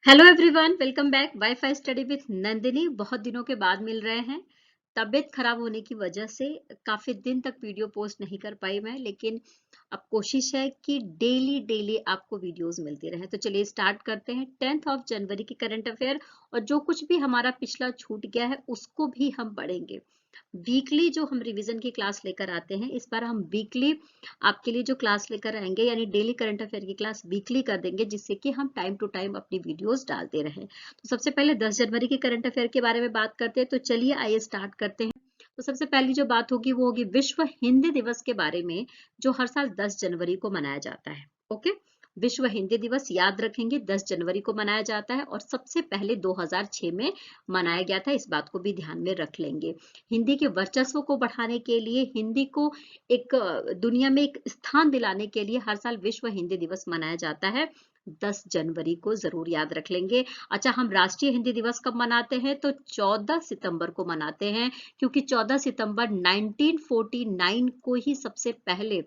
Hello everyone, welcome back wifi study with Nandini. बहुत दिनों के बाद मिल रहे हैं। तबीयत खराब होने की वजह से काफी दिन तक वीडियो पोस्ट नहीं कर पाई मैं, लेकिन अब कोशिश है कि डेली डेली आपको वीडियोस मिलती रहे। तो चलिए स्टार्ट करते हैं 10th ऑफ जनवरी की करंट अफेयर। और जो कुछ भी हमारा पिछला छूट गया है उसको भी हम पढ़ेंगे। वीकली जो हम रिवीजन की क्लास लेकर आते हैं, इस बार हम वीकली आपके लिए जो क्लास लेकर आएंगे, यानी डेली करंट अफेयर की क्लास वीकली कर देंगे, जिससे कि हम टाइम टू टाइम अपनी वीडियोस डालते रहें। तो सबसे पहले 10 जनवरी के करंट अफेयर के बारे में बात करते हैं। तो चलिए आइए स्टार्ट करते हैं। तो सबसे पहली जो बात होगी वो होगी विश्व हिंदी दिवस के बारे में, जो हर साल 10 जनवरी को मनाया जाता है। ओके, विश्व हिंदी दिवस याद रखेंगे 10 जनवरी को मनाया जाता है, और सबसे पहले 2006 में मनाया गया था। इस बात को भी ध्यान में रख लेंगे। हिंदी के वर्चस्व को बढ़ाने के लिए, हिंदी को एक दुनिया में एक स्थान दिलाने के लिए हर साल विश्व हिंदी दिवस मनाया जाता है। 10 जनवरी को जरूर याद रख लेंगे। अच्छा, हम राष्ट्रीय हिंदी दिवस कब मनाते हैं? तो 14 सितंबर को मनाते हैं, क्योंकि 14 सितंबर 1949 को ही सबसे पहले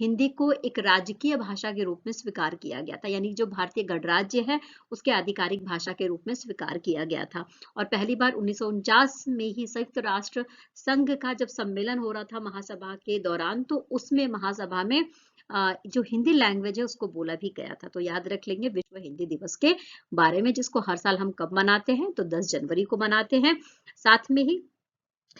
हिंदी को एक राजकीय भाषा के रूप में स्वीकार किया गया था। यानी जो भारतीय गणराज्य है उसके आधिकारिक भाषा के रूप में स्वीकार किया गया था। और पहली बार 1949 में ही संयुक्त राष्ट्र संघ का जब सम्मेलन हो रहा था महासभा के दौरान, तो उसमें महासभा में जो हिंदी लैंग्वेज है उसको बोला भी गया था। तो याद रख लेंगे विश्व हिंदी दिवस के बारे में, जिसको हर साल हम कब मनाते हैं? तो 10 जनवरी को मनाते हैं। साथ में ही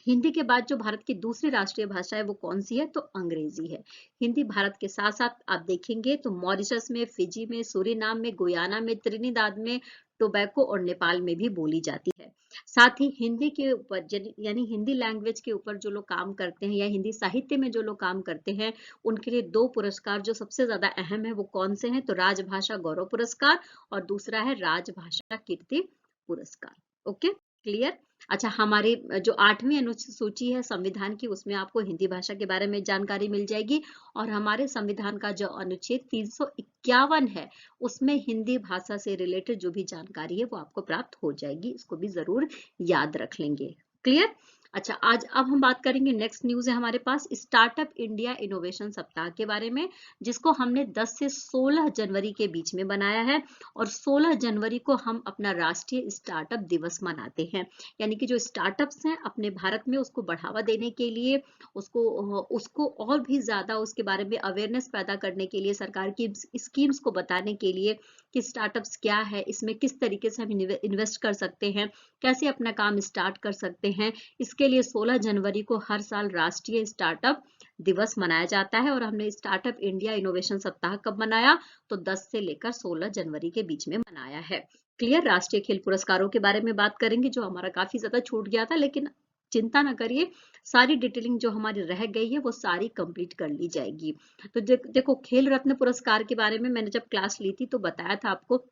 हिंदी के बाद जो भारत की दूसरी राष्ट्रीय भाषा है वो कौन सी है? तो अंग्रेजी है। हिंदी भारत के साथ साथ आप देखेंगे तो मॉरिशस में, फिजी में, सूरीनाम में, गुयाना में, त्रिनिदाद में, टोबैको और नेपाल में भी बोली जाती है। साथ ही हिंदी के ऊपर यानी हिंदी लैंग्वेज के ऊपर जो लोग काम करते हैं, या हिंदी साहित्य में जो लोग काम करते हैं, उनके लिए दो पुरस्कार जो सबसे ज्यादा अहम है वो कौन से हैं? तो राजभाषा गौरव पुरस्कार और दूसरा है राजभाषा कीर्ति पुरस्कार। Okay, clear. अच्छा, हमारी जो 8वीं अनुसूची है संविधान की, उसमें आपको हिंदी भाषा के बारे में जानकारी मिल जाएगी। और हमारे संविधान का जो अनुच्छेद 351 है, उसमें हिंदी भाषा से रिलेटेड जो भी जानकारी है वो आपको प्राप्त हो जाएगी। इसको भी जरूर याद रख लेंगे। क्लियर। अच्छा, आज अब हम बात करेंगे, नेक्स्ट न्यूज है हमारे पास स्टार्टअप इंडिया इनोवेशन सप्ताह के बारे में, जिसको हमने 10 से 16 जनवरी के बीच में बनाया है। और 16 जनवरी को हम अपना राष्ट्रीय स्टार्टअप दिवस मनाते हैं। यानी कि जो स्टार्टअप्स हैं अपने भारत में, उसको बढ़ावा देने के लिए, उसको उसको और भी ज्यादा उसके बारे में अवेयरनेस पैदा करने के लिए, सरकार की स्कीम्स को बताने के लिए कि स्टार्टअप्स क्या है, इसमें किस तरीके से हम इन्वेस्ट कर सकते हैं, कैसे अपना काम स्टार्ट कर सकते हैं। इसके लिए 16 जनवरी को हर साल राष्ट्रीय स्टार्टअप दिवस मनाया जाता है। और हमने स्टार्टअप इंडिया इनोवेशन सप्ताह कब मनाया? तो 10 से लेकर 16 जनवरी के बीच में मनाया है। क्लियर। राष्ट्रीय खेल पुरस्कारों के बारे में बात करेंगे, जो हमारा काफी ज्यादा छूट गया था, लेकिन चिंता ना करिए, सारी डिटेलिंग जो हमारी रह गई है वो सारी कंप्लीट कर ली जाएगी। तो देखो, खेल रत्न पुरस्कार के बारे में मैंने जब क्लास ली थी तो बताया था आपको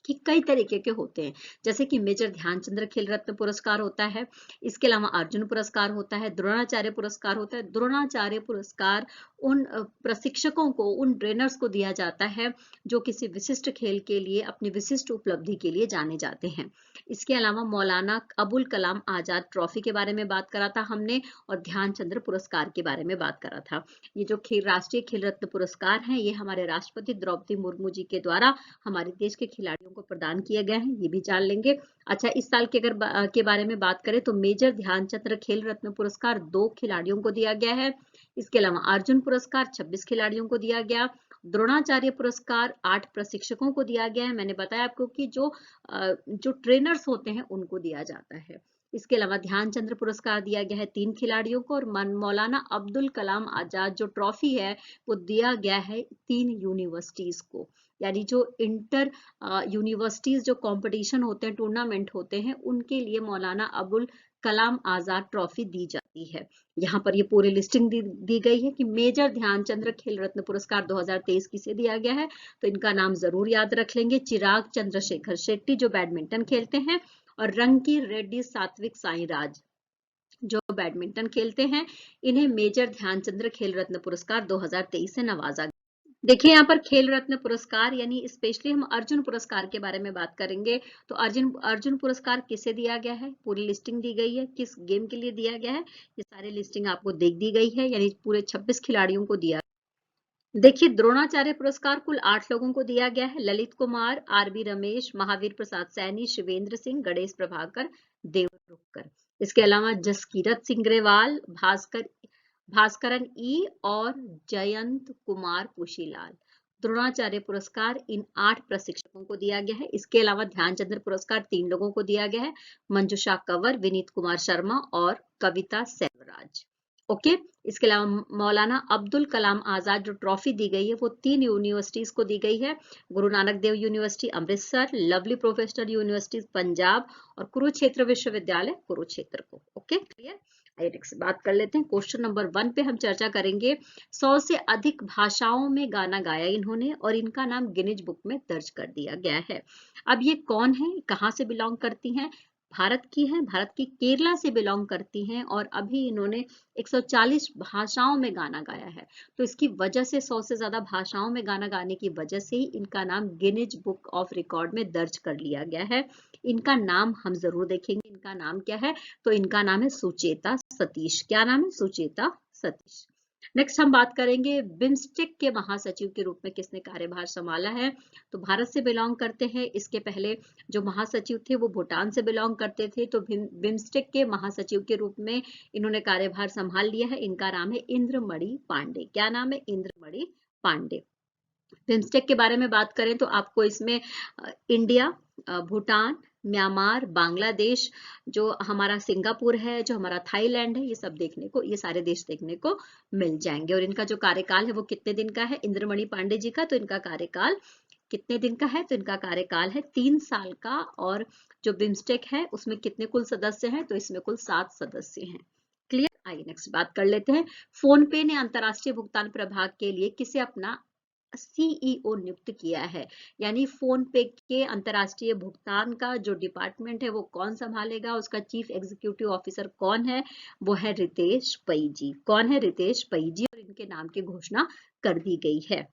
कि कई तरीके के होते हैं। जैसे कि मेजर ध्यानचंद्र खेल रत्न पुरस्कार होता है, इसके अलावा अर्जुन पुरस्कार होता है, द्रोणाचार्य पुरस्कार होता है। द्रोणाचार्य पुरस्कार उन प्रशिक्षकों को, उन ट्रेनर्स को दिया जाता है जो किसी विशिष्ट खेल के लिए, अपनी विशिष्ट उपलब्धि के लिए जाने जाते हैं। इसके अलावा मौलाना अबुल कलाम आजाद ट्रॉफी के बारे में बात करा था हमने, और ध्यानचंद्र पुरस्कार के बारे में बात करा था। ये जो राष्ट्रीय खेल रत्न पुरस्कार हैं, ये हमारे राष्ट्रपति द्रौपदी मुर्मू जी के द्वारा हमारे देश के खिलाड़ियों को प्रदान किए गए हैं, ये भी जान लेंगे। अच्छा, इस साल के के बारे में बात करें तो मेजर ध्यानचंद्र खेल रत्न पुरस्कार 2 खिलाड़ियों को दिया गया है। इसके अलावा अर्जुन पुरस्कार 26 खिलाड़ियों को दिया गया। द्रोणाचार्य पुरस्कार 8 प्रशिक्षकों को दिया गया है। मैंने बताया आपको कि जो ट्रेनर्स होते हैं उनको दिया जाता है। इसके अलावा ध्यानचंद्र पुरस्कार दिया गया है 3 खिलाड़ियों को, और मौलाना अब्दुल कलाम आजाद जो ट्रॉफी है वो दिया गया है 3 यूनिवर्सिटीज को। यानी जो इंटर यूनिवर्सिटीज जो कंपटीशन होते हैं, टूर्नामेंट होते हैं, उनके लिए मौलाना अबुल कलाम आजाद ट्रॉफी दी जाती है। यहाँ पर ये पूरी लिस्टिंग दी गई है कि मेजर ध्यानचंद्र खेल रत्न पुरस्कार 2023 किसे दिया गया है। तो इनका नाम जरूर याद रख लेंगे। चिराग चंद्रशेखर शेट्टी जो बैडमिंटन खेलते हैं, और रंकी रेड्डी सात्विक साईराज जो बैडमिंटन खेलते हैं, इन्हें मेजर ध्यानचंद्र खेल रत्न पुरस्कार 2023 से नवाजा। देखिए, यहाँ पर खेल रत्न पुरस्कार, यानी स्पेशली हम अर्जुन पुरस्कार के बारे में बात करेंगे। तो अर्जुन अर्जुन पुरस्कार किसे दिया गया है, पूरी लिस्टिंग दी गई है, किस गेम के लिए दिया गया है, ये सारी लिस्टिंग आपको दी गई है। यानी पूरे 26 खिलाड़ियों को दिया। देखिए, द्रोणाचार्य पुरस्कार कुल 8 लोगों को दिया गया है। ललित कुमार, आरबी रमेश, महावीर प्रसाद सैनी, शिवेंद्र सिंह, गणेश प्रभाकर, देवरुखकर। इसके अलावा जसकीरत सिंह ग्रेवाल, भास्करन ई और जयंत कुमार पुशीलाल। द्रोणाचार्य पुरस्कार इन 8 प्रशिक्षकों को दिया गया है। इसके अलावा ध्यानचंद्र पुरस्कार 3 लोगों को दिया गया है, मंजुषा कंवर, विनीत कुमार शर्मा और कविता सेल्वराज। ओके। इसके अलावा मौलाना अब्दुल कलाम आजाद जो ट्रॉफी दी गई है वो 3 यूनिवर्सिटीज को दी गई है, Guru Nanak Dev University Amritsar, Lovely Professional University Punjab और कुरुक्षेत्र विश्वविद्यालय कुरुक्षेत्र को। Okay, clear. आइए नेक्स्ट बात कर लेते हैं। क्वेश्चन नंबर 1 पे हम चर्चा करेंगे। 100 से अधिक भाषाओं में गाना गाया इन्होंने और इनका नाम गिनीज बुक में दर्ज कर दिया गया है। अब ये कौन है, कहाँ से बिलोंग करती हैं? भारत की हैं, भारत की केरला से बिलोंग करती हैं और अभी इन्होंने 140 भाषाओं में गाना गाया है। तो इसकी वजह से 100 से ज्यादा भाषाओं में गाना गाने की वजह से ही इनका नाम गिनीज बुक ऑफ रिकॉर्ड में दर्ज कर लिया गया है। इनका नाम हम जरूर देखेंगे। इनका नाम क्या है? तो इनका नाम है सुचेता सतीश। क्या नाम है? सुचेता सतीश। नेक्स्ट हम बात करेंगे बिम्स्टेक के महासचिव के रूप में किसने कार्यभार संभाला है? तो भारत से बिलोंग करते हैं। इसके पहले जो महासचिव थे वो भूटान से बिलोंग करते थे। तो बिम्स्टेक के महासचिव के रूप में इन्होंने कार्यभार संभाल लिया है। इनका नाम है इंद्रमणि पांडे। क्या नाम है? इंद्रमणि पांडे। बिम्स्टेक के बारे में बात करें तो आपको इसमें इंडिया, भूटान, म्यांमार, बांग्लादेश, जो हमारा सिंगापुर है, जो हमारा थाईलैंड है, ये सब देखने को, ये सारे देश देखने को मिल जाएंगे। और इनका जो कार्यकाल है वो कितने दिन का है इंद्रमणि पांडे जी का? तो इनका कार्यकाल कितने दिन का है? तो इनका कार्यकाल है 3 साल का। और जो बिम्स्टेक है उसमें कितने कुल सदस्य हैं? तो इसमें कुल 7 सदस्य हैं। क्लियर। आइए नेक्स्ट बात कर लेते हैं। फोन पे ने अंतरराष्ट्रीय भुगतान प्रभाग के लिए किसे अपना सीईओ नियुक्त किया है? यानी फोन पे के अंतरराष्ट्रीय भुगतान का जो डिपार्टमेंट है वो कौन संभालेगा? उसका चीफ एग्जीक्यूटिव ऑफिसर कौन है? वो है रितेश पै जी। कौन है? रितेश पै जी। और इनके नाम की घोषणा कर दी गई है।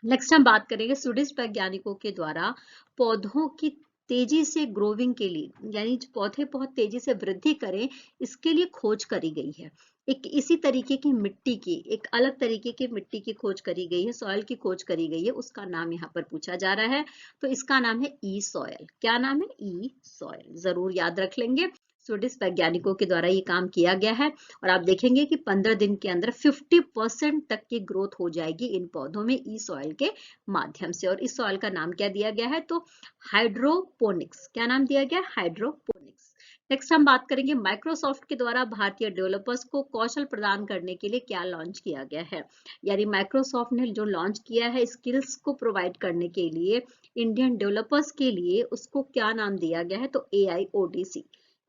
नेक्स्ट हम बात करेंगे स्वीडिश वैज्ञानिकों के द्वारा पौधों की तेजी से ग्रोविंग के लिए, यानी पौधे बहुत तेजी से वृद्धि करें, इसके लिए खोज करी गई है। एक इसी तरीके की मिट्टी की, एक अलग तरीके की मिट्टी की खोज करी गई है, सॉइल की खोज करी गई है, उसका नाम यहाँ पर पूछा जा रहा है। तो इसका नाम है ई सॉइल। क्या नाम है? ई सॉइल। जरूर याद रख लेंगे। स्वीडिश वैज्ञानिकों के द्वारा ये काम किया गया है और आप देखेंगे कि 15 दिन के अंदर 50% तक की ग्रोथ हो जाएगी इन पौधों में ई सॉइल के माध्यम से। और इस सॉइल का नाम क्या दिया गया है? तो हाइड्रोपोनिक्स। क्या नाम दिया गया? हाइड्रोपोनिक्स। नेक्स्ट हम बात करेंगे माइक्रोसॉफ्ट के द्वारा भारतीय डेवलपर्स को कौशल प्रदान करने के लिए क्या लॉन्च किया गया है? यानी माइक्रोसॉफ्ट ने जो लॉन्च किया है स्किल्स को प्रोवाइड करने के लिए इंडियन डेवलपर्स के लिए, उसको क्या नाम दिया गया है? तो AIODC।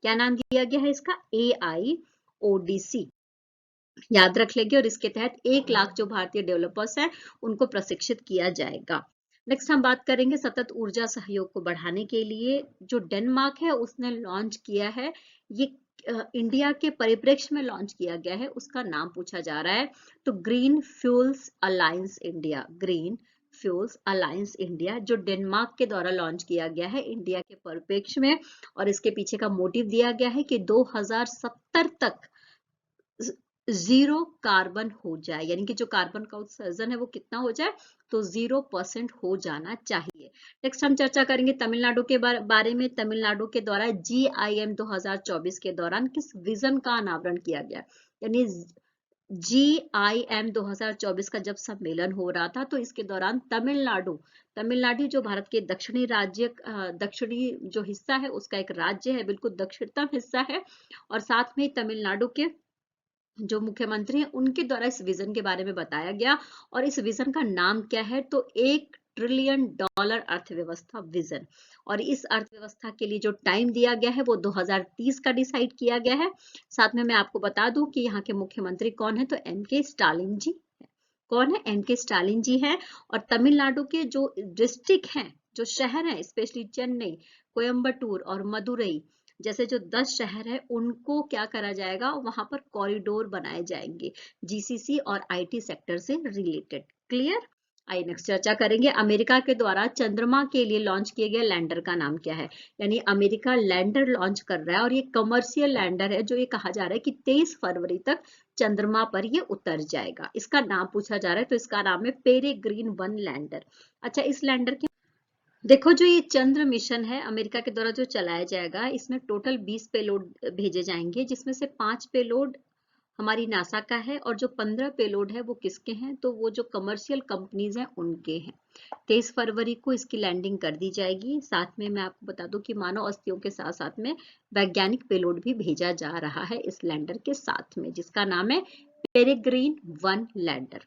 क्या नाम दिया गया है इसका? AIODC। याद रख लेंगे। और इसके तहत 1 लाख जो भारतीय डेवलपर्स हैं उनको प्रशिक्षित किया जाएगा। नेक्स्ट हम बात करेंगे सतत ऊर्जा सहयोग को बढ़ाने के लिए जो डेनमार्क है उसने लॉन्च किया है, ये इंडिया के परिप्रेक्ष्य में लॉन्च किया गया है, उसका नाम पूछा जा रहा है। तो green fuels alliance India. Green fuels alliance India जो डेनमार्क के द्वारा लॉन्च किया गया है इंडिया के परिप्रेक्ष्य में। और इसके पीछे का मोटिव दिया गया है कि 2070 तक जीरो कार्बन हो जाए, यानी कि जो कार्बन का उत्सर्जन है वो कितना हो जाए? तो 0% हो जाना चाहिए। नेक्स्ट हम चर्चा करेंगे तमिलनाडु के बारे में। तमिलनाडु के द्वारा GIM 2024 के दौरान किस विजन का अनावरण किया गया? यानी GIM 2024 का जब सम्मेलन हो रहा था तो इसके दौरान तमिलनाडु जो भारत के दक्षिणी राज्य, दक्षिणी जो हिस्सा है उसका एक राज्य है, बिल्कुल दक्षिणतम हिस्सा है। और साथ में तमिलनाडु के जो मुख्यमंत्री हैं उनके द्वारा इस विजन के बारे में बताया गया। और इस विजन का नाम क्या है? तो $1 ट्रिलियन अर्थव्यवस्था विजन। और इस अर्थव्यवस्था के लिए जो टाइम दिया गया है वो 2030 का डिसाइड किया गया है। साथ में मैं आपको बता दूं कि यहाँ के मुख्यमंत्री कौन है? तो MK स्टालिन जी है। कौन है? MK स्टालिन जी है। और तमिलनाडु के जो डिस्ट्रिक्ट हैं, जो शहर हैं, स्पेशली चेन्नई, कोयम्बटूर और मदुरई जैसे जो 10 शहर है उनको क्या करा जाएगा? वहां पर कॉरिडोर बनाए जाएंगे GCC और IT सेक्टर से रिलेटेड। क्लियर। आइए नेक्स्ट चर्चा करेंगे, अमेरिका के द्वारा चंद्रमा के लिए लॉन्च किए गए लैंडर का नाम क्या है। यानी अमेरिका लैंडर लॉन्च कर रहा है और ये कमर्शियल लैंडर है, जो ये कहा जा रहा है कि 23 फरवरी तक चंद्रमा पर ये उतर जाएगा। इसका नाम पूछा जा रहा है, तो इसका नाम है पेरेग्रीन 1 लैंडर। अच्छा, इस लैंडर के देखो, जो ये चंद्र मिशन है अमेरिका के द्वारा जो चलाया जाएगा, इसमें टोटल 20 पेलोड भेजे जाएंगे, जिसमें से 5 पेलोड हमारी नासा का है और जो 15 पेलोड है वो किसके हैं, तो वो जो कमर्शियल कंपनीज हैं उनके हैं। 23 फरवरी को इसकी लैंडिंग कर दी जाएगी। साथ में मैं आपको बता दूं कि मानव अस्थियों के साथ साथ में वैज्ञानिक पेलोड भी भेजा जा रहा है इस लैंडर के साथ में, जिसका नाम है पेरेग्रीन 1 लैंडर।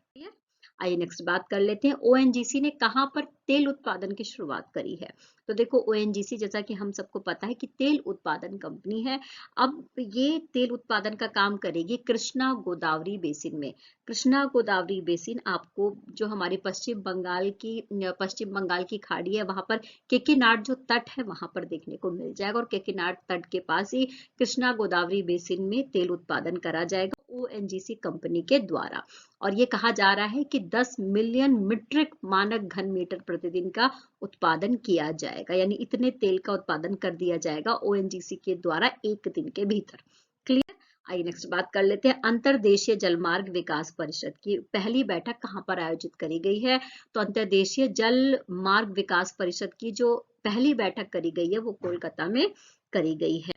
आइए नेक्स्ट बात कर लेते हैं, ओएनजीसी ने कहां पर तेल उत्पादन की शुरुआत करी है। तो देखो, ओएनजीसी जैसा कि हम सबको पता है कि तेल उत्पादन कंपनी है। अब ये तेल उत्पादन का काम करेगी कृष्णा गोदावरी बेसिन में। कृष्णा गोदावरी बेसिन आपको जो हमारी पश्चिम बंगाल की खाड़ी है वहां पर केकीनाड जो तट है वहां पर देखने को मिल जाएगा, और केकीनाड तट के पास ही कृष्णा गोदावरी बेसिन में तेल उत्पादन करा जाएगा ओएनजीसी कंपनी के द्वारा। और ये कहा जा रहा है कि 10 मिलियन मीट्रिक मानक घन मीटर प्रतिदिन का उत्पादन किया जाएगा, यानी इतने तेल का उत्पादन कर दिया जाएगा ओएनजीसी के द्वारा एक दिन के भीतर। क्लियर। आइए नेक्स्ट बात कर लेते हैं, अंतरदेशीय जलमार्ग विकास परिषद की पहली बैठक कहां पर आयोजित करी गई है। तो अंतरदेशीय जल मार्ग विकास परिषद की जो पहली बैठक करी गई है वो कोलकाता में करी गई है।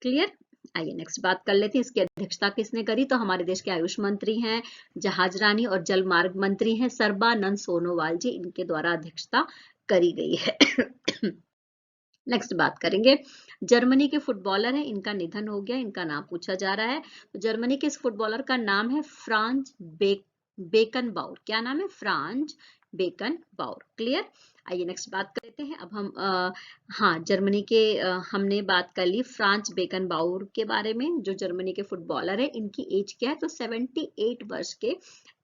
क्लियर। आइए नेक्स्ट बात कर लेते हैं, इसकी अध्यक्षता किसने करी। तो हमारे देश के आयुष मंत्री हैं, जहाजरानी और जल मार्ग मंत्री हैं सर्बानंद सोनोवाल जी, इनके द्वारा अध्यक्षता करी गई है। नेक्स्ट बात करेंगे, जर्मनी के फुटबॉलर हैं, इनका निधन हो गया, इनका नाम पूछा जा रहा है। तो जर्मनी के इस फुटबॉलर का नाम है फ्रांज बेकनबाउर। क्या नाम है? फ्रांज बेकनबाउर। क्लियर। आइए नेक्स्ट बात कर लेते हैं, अब हम हाँ, जर्मनी के हमने बात कर ली फ्रांज बेकनबाउर के बारे में, जो जर्मनी के फुटबॉलर है। इनकी एज क्या है? तो 78 वर्ष के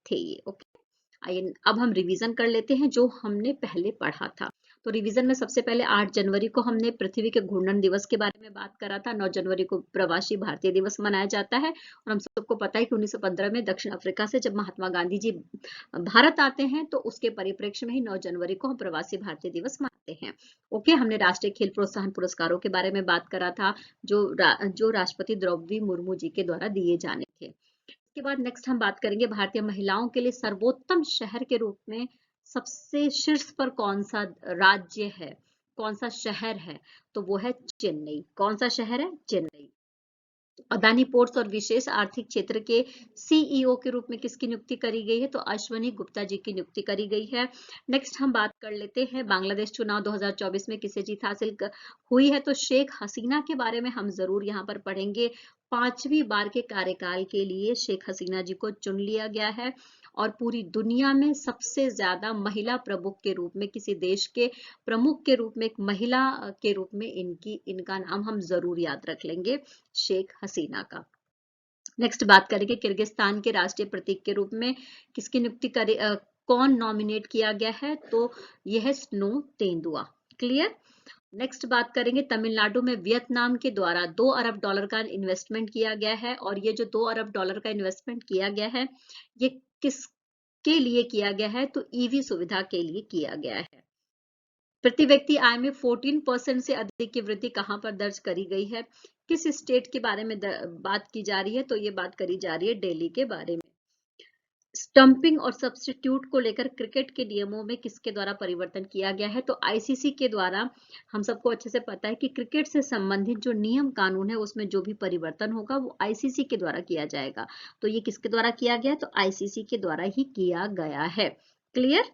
थे ये। ओके। आइए अब हम रिवीजन कर लेते हैं जो हमने पहले पढ़ा था। तो रिवीजन में सबसे पहले 8 जनवरी को हमने पृथ्वी के घूर्णन दिवस के बारे में बात करा था। 9 जनवरी को प्रवासी भारतीय दिवस मनाया जाता है, और हम सबको पता है कि 1915 में दक्षिण अफ्रीका से जब महात्मा गांधी जी भारत आते हैं तो उसके परिप्रेक्ष्य में ही 9 जनवरी को हम प्रवासी भारतीय दिवस मनाते हैं। ओके। हमने राष्ट्रीय खेल प्रोत्साहन पुरस्कारों के बारे में बात करा था, जो राष्ट्रपति द्रौपदी मुर्मू जी के द्वारा दिए जाने थे। इसके बाद नेक्स्ट हम बात करेंगे भारतीय महिलाओं के लिए सर्वोत्तम शहर के रूप में सबसे शीर्ष पर कौन सा राज्य है, कौन सा शहर है। तो वो है चेन्नई। कौन सा शहर है? चेन्नई। अदानी पोर्ट्स और विशेष आर्थिक क्षेत्र के सीईओ के रूप में किसकी नियुक्ति करी गई है? तो अश्वनी गुप्ता जी की नियुक्ति करी गई है। नेक्स्ट हम बात कर लेते हैं, बांग्लादेश चुनाव 2024 में किसे जीत हासिल हुई है। तो शेख हसीना के बारे में हम जरूर यहाँ पर पढ़ेंगे। 5वीं बार के कार्यकाल के लिए शेख हसीना जी को चुन लिया गया है, और पूरी दुनिया में सबसे ज्यादा महिला प्रमुख के रूप में, किसी देश के प्रमुख के रूप में एक महिला के रूप में इनका नाम हम जरूर याद रख लेंगे, शेख हसीना का। नेक्स्ट बात करेंगे, किर्गिस्तान के राष्ट्रीय प्रतीक के रूप में किसकी नियुक्ति कौन नॉमिनेट किया गया है? तो यह है स्नो तेंदुआ। क्लियर। नेक्स्ट बात करेंगे, तमिलनाडु में वियतनाम के द्वारा $2 अरब का इन्वेस्टमेंट किया गया है, और ये जो $2 अरब का इन्वेस्टमेंट किया गया है ये किसके लिए किया गया है? तो ईवी सुविधा के लिए किया गया है। प्रति व्यक्ति आय में 14% से अधिक की वृद्धि कहां पर दर्ज करी गई है? किस स्टेट के बारे में बात की जा रही है? तो ये बात करी जा रही है दिल्ली के बारे में। स्टंपिंग और सब्स्टिट्यूट को लेकर क्रिकेट के नियमों में किसके द्वारा परिवर्तन किया गया है? तो आईसीसी के द्वारा। हम सबको अच्छे से पता है कि क्रिकेट से संबंधित जो नियम कानून है उसमें जो भी परिवर्तन होगा वो आईसीसी के द्वारा किया जाएगा। तो ये किसके द्वारा किया गया? तो आईसीसी के द्वारा ही किया गया है। क्लियर।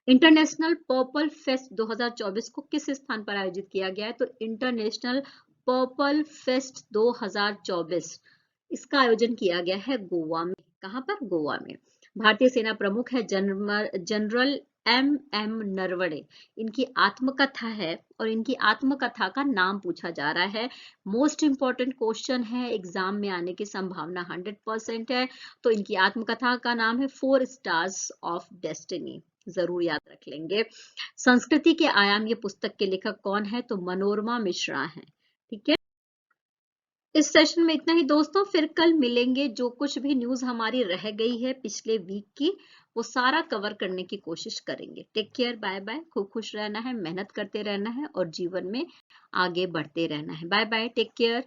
इंटरनेशनल पर्पल फेस्ट 2024 को किस स्थान पर आयोजित किया गया है? तो इंटरनेशनल पर्पल फेस्ट 2024 इसका आयोजन किया गया है गोवा में। कहां पर? गोवा में। भारतीय सेना प्रमुख है जनरल एम नरवणे। इनकी आत्मकथा है, और इनकी आत्मकथा का नाम पूछा जा रहा है। मोस्ट इंपॉर्टेंट क्वेश्चन है, एग्जाम में आने की संभावना 100% है। तो इनकी आत्मकथा का नाम है 4 स्टार्स ऑफ डेस्टिनी। जरूर याद रख लेंगे। संस्कृति के आयाम ये पुस्तक के लेखक कौन है? तो मनोरमा मिश्रा हैं। ठीक है। इस सेशन में इतना ही दोस्तों, फिर कल मिलेंगे। जो कुछ भी न्यूज़ हमारी रह गई है पिछले वीक की, वो सारा कवर करने की कोशिश करेंगे। Take care, bye bye. खूब खुश रहना है, मेहनत करते रहना है और जीवन में आगे बढ़ते रहना है। Bye bye, take care.